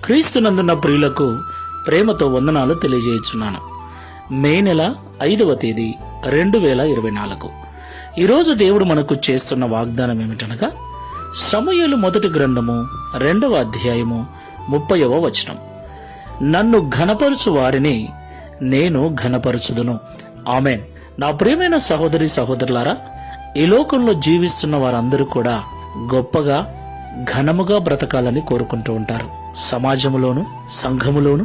క్రీస్తునందున్న ప్రియులకు ప్రేమతో వందనాలు తెలియజేయుచున్నాను. మే నెల 5వ తేదీ 2024. ఈరోజు దేవుడు మనకు చేస్తున్న వాగ్దానం ఏమిటనగా సమూయేలు మొదటి గ్రంథము 2వ అధ్యాయము 30వ వచనం. నన్ను ఘనపరచు వారిని నేను ఘనపరచుదును. ఆమేన్. నా ప్రియమైన సహోదరి సహోదరులారా, ఈ లోకంలో జీవిస్తున్న వారందరూ కూడా గొప్పగా ఘనముగా బ్రతకాలని కోరుకుంటూ ఉంటారు. సమాజములోను సంఘములోను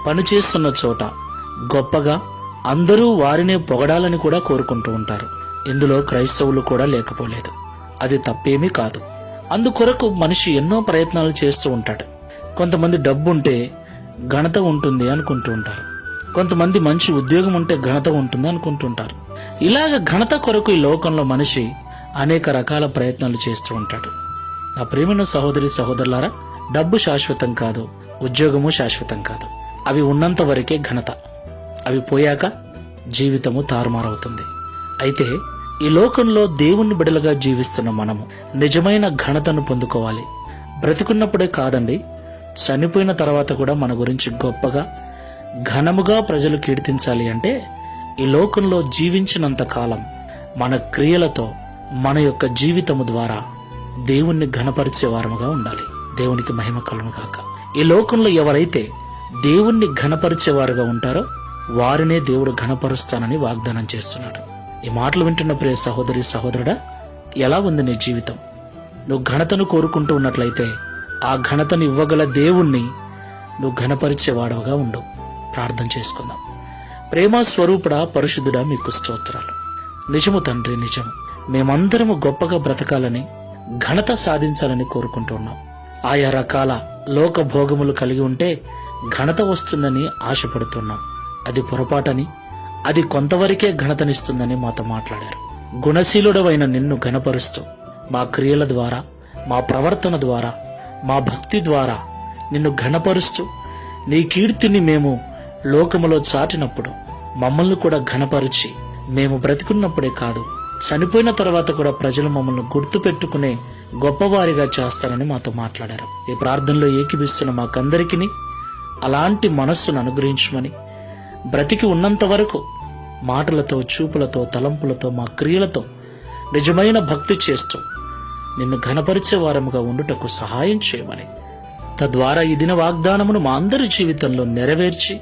పనిచేస్తున్న చోట గొప్పగా అందరూ వారినే పొగడాలని కూడా కోరుకుంటూ ఉంటారు. ఇందులో క్రైస్తవులు కూడా లేకపోలేదు. అది తప్పేమీ కాదు. అందుకొరకు మనిషి ఎన్నో ప్రయత్నాలు చేస్తూ ఉంటాడు. కొంతమంది డబ్బుంటే ఘనత ఉంటుంది అనుకుంటూ ఉంటారు. కొంతమంది మంచి ఉద్యోగం ఉంటే ఘనత ఉంటుంది అనుకుంటుంటారు. ఇలాగ ఘనత కొరకు ఈ లోకంలో మనిషి అనేక రకాల ప్రయత్నాలు చేస్తూ ఉంటాడు. నా ప్రియమైన సహోదరి సహోదరులారా, డబ్బు శాశ్వతం కాదు, ఉద్యోగము శాశ్వతం కాదు. అవి ఉన్నంత వరకే ఘనత. అవి పోయాక జీవితము తారుమారవుతుంది. అయితే ఈ లోకంలో దేవుని బిడలుగా జీవిస్తున్న మనము నిజమైన ఘనతను పొందుకోవాలి. బ్రతికున్నప్పుడే కాదండి, చనిపోయిన తర్వాత కూడా మన గురించి గొప్పగా ఘనముగా ప్రజలు కీర్తించాలి అంటే ఈ లోకంలో జీవించినంత కాలం మన క్రియలతో మన యొక్క జీవితము ద్వారా దేవుణ్ణి ఘనపరిచే వారముగా ఉండాలి. దేవునికి మహిమ కలుగును గాక. ఈ లోకంలో ఎవరైతే దేవుణ్ణి ఘనపరిచేవారుగా ఉంటారో వారినే దేవుడు ఘనపరుస్తానని వాగ్దానం చేస్తున్నాడు. ఈ మాటలు వింటున్న ప్రియ సహోదరి సహోదరుడా, ఎలా ఉంది నీ జీవితం? నువ్వు ఘనతను కోరుకుంటూ ఉన్నట్లయితే ఆ ఘనతను ఇవ్వగల దేవుణ్ణి నువ్వు ఘనపరిచేవాడవుగా ఉండు. ప్రార్థన చేసుకుందాం. ప్రేమ స్వరూపుడా, పరిశుద్ధుడా, మీకు స్తోత్రాలు. నిజము తండ్రి, నిజము. మేమందరము గొప్పగా బ్రతకాలని ఘనత సాధించాలని కోరుకుంటున్నాం. ఆయా రకాల లోక భోగములు కలిగి ఉంటే ఘనత వస్తుందని ఆశపడుతున్నాం. అది పొరపాటని, అది కొంతవరకే ఘనతనిస్తుందని మాతో మాట్లాడారు. గుణశీలుడవైన నిన్ను ఘనపరుస్తూ మా క్రియల ద్వారా, మా ప్రవర్తన ద్వారా, మా భక్తి ద్వారా నిన్ను ఘనపరుస్తూ నీ కీర్తిని మేము లోకములో చాటినప్పుడు మమ్మల్ని కూడా ఘనపరిచి మేము బ్రతికున్నప్పుడే కాదు, చనిపోయిన తర్వాత కూడా ప్రజలు మమ్మల్ని గుర్తు పెట్టుకునే గొప్పవారిగా చేస్తారని మాతో మాట్లాడారు. ఈ ప్రార్థనలో ఏకీభిస్తున్న మాకందరికీ అలాంటి మనస్సును అనుగ్రహించమని, బ్రతికి ఉన్నంత వరకు మాటలతో, చూపులతో, తలంపులతో, మా క్రియలతో నిజమైన భక్తి చేస్తూ నిన్ను ఘనపరిచే వారముగా ఉండుటకు సహాయం చేయమని, తద్వారా ఈ దిన వాగ్దానమును మా అందరి జీవితంలో నెరవేర్చి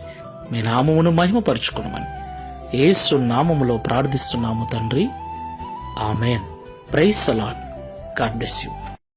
మీ నామమును మహిమపరచుకునమని యేసు నామములో ప్రార్థిస్తున్నాము తండ్రి. Amen. Praise the Lord. God bless you.